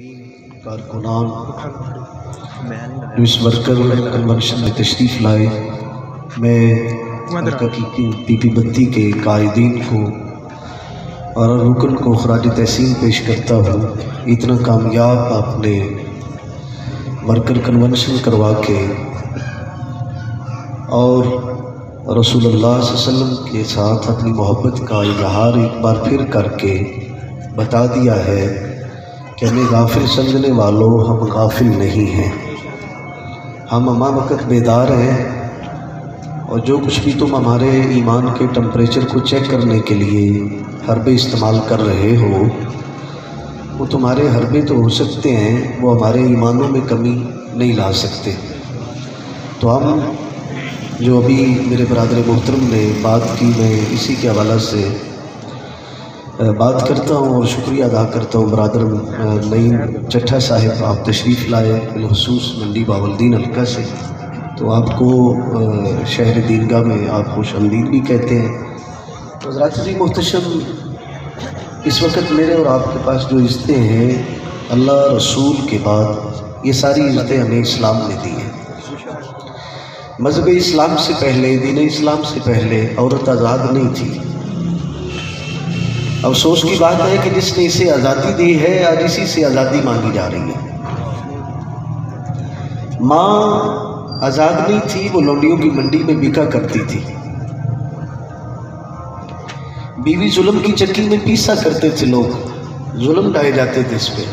عظیم کارکنان جو اس worker convention میں تشریف لائے، میں پی پی بتی کے قائدین کو اور رکن کو خراج تحسین پیش کرتا ہوں۔ اتنا کامیاب آپ نے ورکر کنونشن کروا کے اور رسول اللہ صلی اللہ علیہ وسلم کے ساتھ اپنی محبت کا اظہار ایک بار پھر کر کے بتا دیا ہے کہ ہمیں غافل سمجھنے والوں، ہم غافل نہیں ہیں، ہم ہمہ وقت بیدار ہیں، اور جو کچھ بھی تم ہمارے ایمان کے ٹمپریچر کو چیک کرنے کے لیے حربے استعمال کر رہے ہو، وہ تمہارے حربے تو ہو سکتے ہیں، وہ ہمارے ایمانوں میں کمی نہیں لا سکتے۔ تو ہم جو ابھی میرے برادر محترم نے بات کی، میں اسی کے حوالہ سے بات کرتا ہوں اور شکریہ ادا کرتا ہوں۔ برادر نعیم چٹھا صاحب، آپ تشریف لائے بالخصوص منڈی باولدین حلقہ سے، تو آپ کو شہر دیرگاہ میں آپ خوش آمدید بھی کہتے ہیں۔ تو حضرات عزیز محتشم، اس وقت میرے اور آپ کے پاس جو عزتیں ہیں، اللہ رسول کے بعد یہ ساری عزتیں ہمیں اسلام نے دی ہیں۔ مذہب اسلام سے پہلے، دین اسلام سے پہلے عورت آزاد نہیں تھی۔ افسوس کی بات ہے کہ جس نے اسے آزادی دی ہے، آج اسی سے آزادی مانگی جا رہی ہے۔ ماں آزاد نہیں تھی، وہ لونڈیوں کی منڈی میں بکا کرتی تھی۔ بیوی ظلم کی چکی میں پیسا کرتے تھے لوگ، ظلم ڈھائے جاتے تھے اس پہ۔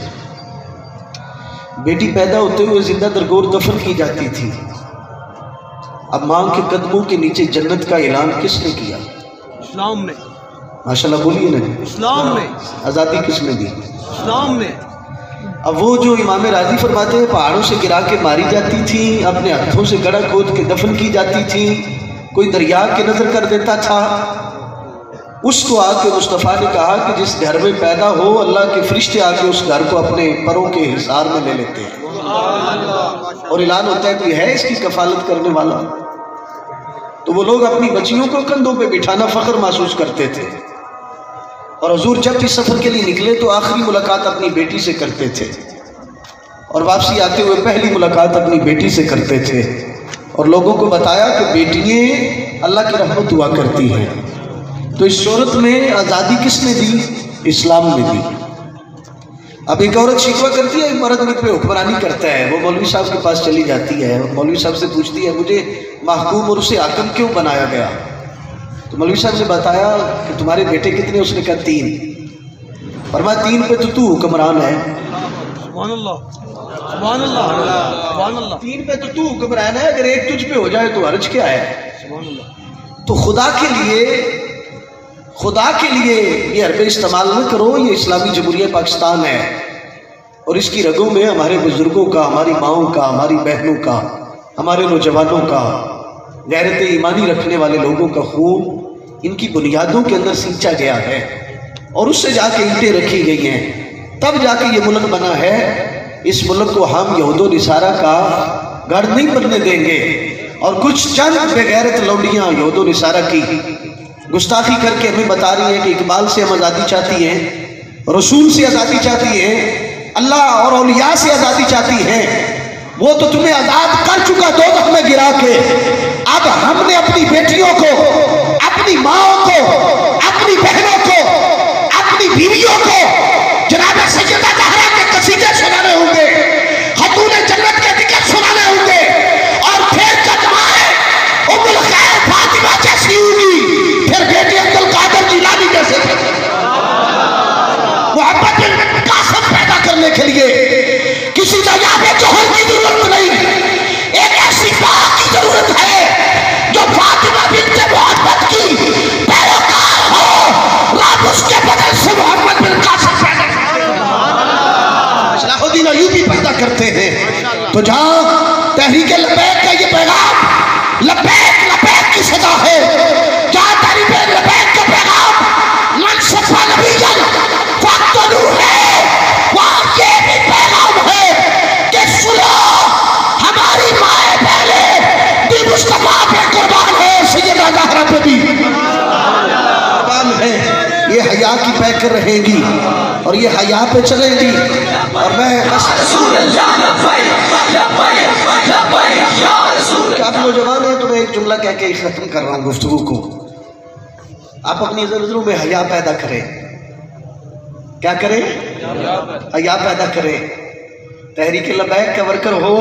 بیٹی پیدا ہوتے ہوئے زندہ درگور دفن کی جاتی تھی۔ اب ماں کے قدموں کے نیچے جنت کا اعلان کس نے کیا؟ اسلام نے۔ ماشاءاللہ بولیے نا، اسلام نے۔ آزادی کس نے دی؟ اسلام نے۔ اب وہ جو امام راضی فرماتے ہیں پہاڑوں سے گرا کے ماری جاتی تھی، اپنے ہاتھوں سے گڑھا کھود کے دفن کی جاتی تھی، کوئی دریا کے نظر کر دیتا تھا، اس کو آ کے مصطفیٰ نے کہا کہ جس گھر میں پیدا ہو، اللہ کے فرشتے آ کے اس گھر کو اپنے پروں کے حصار میں لے لیتے ہیں، اور اعلان ہوتا ہے کوئی ہے اس کی کفالت کرنے والا۔ تو وہ لوگ اپنی بچیوں کو کندھوں پہ بٹھانا فخر محسوس کرتے تھے، اور حضور جب اس سفر کے لیے نکلے تو آخری ملاقات اپنی بیٹی سے کرتے تھے، اور واپسی آتے ہوئے پہلی ملاقات اپنی بیٹی سے کرتے تھے، اور لوگوں کو بتایا کہ بیٹیاں اللہ کی رحمت ہوا کرتی ہیں۔ تو اس صورت میں آزادی کس نے دی؟ اسلام نے دی۔ اب ایک عورت شکوہ کرتی ہے، ایک مرد مجھ پہ حکمرانی کرتا ہے، وہ مولوی صاحب کے پاس چلی جاتی ہے اور مولوی صاحب سے پوچھتی ہے مجھے محکوم اور اسے حاکم کیوں بنایا گیا؟ تو مولوی صاحب نے بتایا کہ تمہارے بیٹے کتنے؟ اس نے کہا 3۔ فرمایا 3 پہ تو حکمران ہے۔ سبحان اللہ، سبحان اللہ، سبحان اللہ۔ 3 پہ تو حکمران ہے، اگر ایک تجھ پہ ہو جائے تو حرج کیا ہے؟ سبحان اللہ۔ تو خدا کے لیے یہ حربے استعمال نہ کرو، یہ اسلامی جمہوریہ پاکستان ہے، اور اس کی رگوں میں ہمارے بزرگوں کا، ہماری ماؤں کا، ہماری بہنوں کا، ہمارے نوجوانوں کا، غیرت ایمانی رکھنے والے لوگوں کا خون ان کی بنیادوں کے اندر سینچا گیا ہے، اور اس سے جا کے اینٹیں رکھی گئی ہیں، تب جا کے یہ ملک بنا ہے۔ اس ملک کو ہم یہود و نصارہ کا گھر نہیں بننے دیں گے، اور کچھ چند بے غیرت لوڈیاں یہود و نصارہ کی گستاخی کر کے ہمیں بتا رہی ہیں کہ اقبال سے ہم آزادی چاہتی ہیں، رسول سے آزادی چاہتی ہیں، اللہ اور اولیاء سے آزادی چاہتی ہیں۔ وہ تو تمہیں آزاد کر چکا دوزخ میں گرا کے، اب ہم نے اپنی بیٹیوں کو، اپنی ماؤں کو، اپنی بہنوں کو، اپنی بیویوں کو جناب سیدہ زہرا کے قصیدے سنانے ہوں گے، خاتون جنت کے ذکر سنانے ہوں گے، اور پھر جب مائے ام الخیر فاطمہ جیسی ہوگی، پھر بیٹی عبد القادر جیلانی جیسے تھے۔ محمد بن قاسم پیدا کرنے کے لیے کسی دریافت جوہر کی ضرورت نہیں، ایک ایسی بات کی ضرورت ہے جو فاطمہ بنت محمد کی پیروکار ہو، رب اس کے بدل سے محمد بن قاسم پیدا کرتے ہیں، صلاح الدین ایوبی پیدا کرتے ہیں۔ تو جہاں تحریک لبیک کا یہ پیغام لبیک لبیک کی صدا ہے، جہاں تحریک لبیک کا پیغام من صفا نبی جن فاقتلو ہے، وہاں یہ بھی پیغام ہے کہ سنو ہماری مائیں پہلے بھی مصطفیٰ پہ قربان ہے، سیدہ زہرا پہ بھی قربان ہے، یہ حیا کی پیکر رہیں گی، اور یہ حیا پہ چلیں گی. اور میں بس کہ آپ نوجوان ہیں تو میں ایک جملہ کہہ کے ختم کر رہا ہوں گفتگو کو. آپ اپنی نظروں میں حیا پیدا کریں. کیا کریں؟ حیا پیدا کریں. تحریک لبیک کا ورکر ہو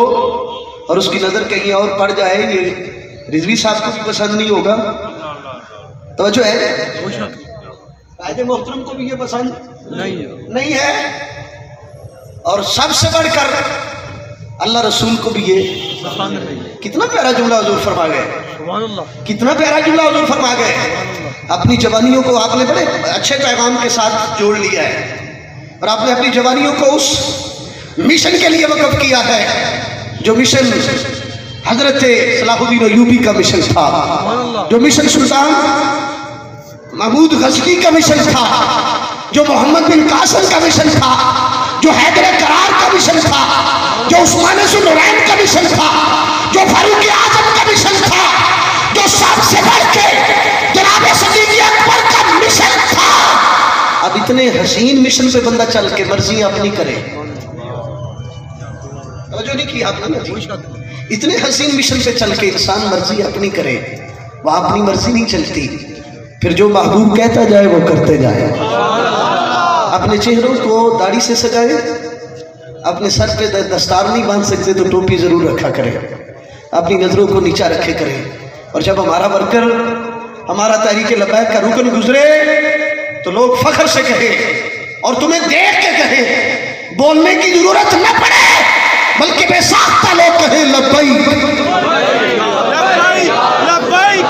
اور اس کی نظر کہیں اور پڑ جائے، یہ رضوی صاحب کو بھی پسند نہیں ہوگا. توجہ ہے؟ قائد محترم کو بھی یہ پسند نہیں ہے. اور سب سے بڑھ کر اللہ رسول کو بھی یہ پسند نہیں. کتنا پیارا جملہ حضور فرما گئے. کتنا پیارا جملہ حضور فرما گئے. اپنی جوانیوں کو آپ نے بڑے اچھے پیغام کے ساتھ جوڑ لیا ہے، اور آپ نے اپنی جوانیوں کو اس مشن کے لیے وقف کیا ہے جو مشن حضرت صلاح الدین ایوبی کا مشن تھا، جو مشن سلطان محمود غزنوی کا مشن تھا، جو محمد بن قاسم کا مشن تھا، جو حیدر قرار کا مشن تھا، جو عثمان ذو النورین کا مشن تھا، جو فاروق اعظم کا مشن تھا، جو سب سے بڑھ کے جناب صدیق اکبر کا مشن تھا. اب اتنے حسین مشن پہ بندہ چل کے مرضی اپنی کرے. توجہ نہیں کی آپ نے؟ اتنے حسین مشن پہ چل کے انسان مرضی اپنی کرے، وہاں اپنی مرضی نہیں چلتی. پھر جو محبوب کہتا جائے وہ کرتے جائے. اپنے چہروں کو داڑھی سے سجائے، اپنے سر پہ دستار نہیں باندھ سکتے تو ٹوپی ضرور رکھا کرے، اپنی نظروں کو نیچا رکھے کرے. اور جب ہمارا ورکر، ہمارا تحریک لبیک کا رکن گزرے تو لوگ فخر سے کہیں اور تمہیں دیکھ کے کہیں، بولنے کی ضرورت نہ پڑے بلکہ بے ساختہ لوگ کہیں لبیک لبیک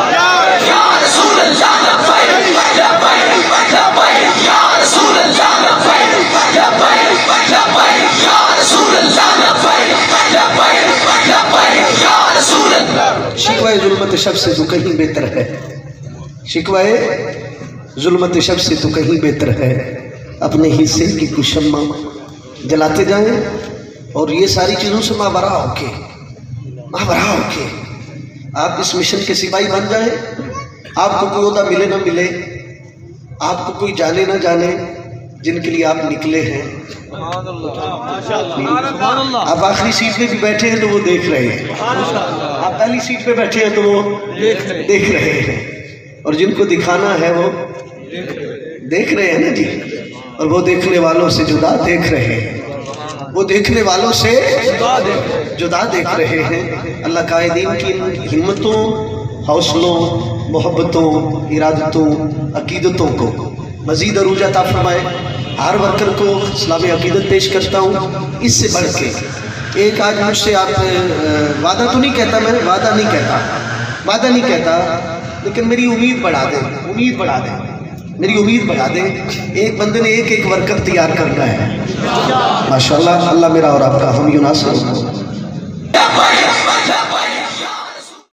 یا رسول اللہ، لبیک لبیک یا رسول اللہ، لبیک لبیک یا رسول اللہ، لبیک لبیک یا رسول اللہ. شکوہ ظلمت شب سے تو کہیں بہتر ہے، شکوہ ظلمت شب سے تو کہیں بہتر ہے. اپنے حصے کی کچھ شمع جلاتے جائیں اور یہ ساری چیزوں سے ماورا ہو کے آپ اس مشن کے سپاہی بن جائیں. آپ کو کوئی عہدہ ملے نہ ملے، آپ کو کوئی جانے نہ جانے، جن کے لیے آپ نکلے ہیں. آپ آخری سیٹ پہ بھی بیٹھے ہیں تو وہ دیکھ رہے ہیں، آپ پہلی سیٹ پہ بیٹھے ہیں تو وہ دیکھ رہے ہیں. اور جن کو دکھانا ہے وہ دیکھ رہے ہیں نا جی. اور وہ دیکھنے والوں سے جدا دیکھ رہے ہیں، وہ دیکھنے والوں سے جدا دیکھ رہے ہیں. اللہ قائدین کی ہمتوں، حوصلوں، محبتوں، ارادتوں، عقیدتوں کو مزید عروج عطا فرمائے. ہر ورکر کو اسلامی عقیدت پیش کرتا ہوں. اس سے بڑھ کے ایک آج مجھ سے آپ وعدہ تو نہیں کہتا، میں وعدہ نہیں کہتا لیکن میری امید بڑھا دیں، میری امید بڑھا دیں. ایک بندے نے ایک ورکر تیار کرنا ہے. ماشاءاللہ. اللہ میرا اور آپ کا ہم یوناس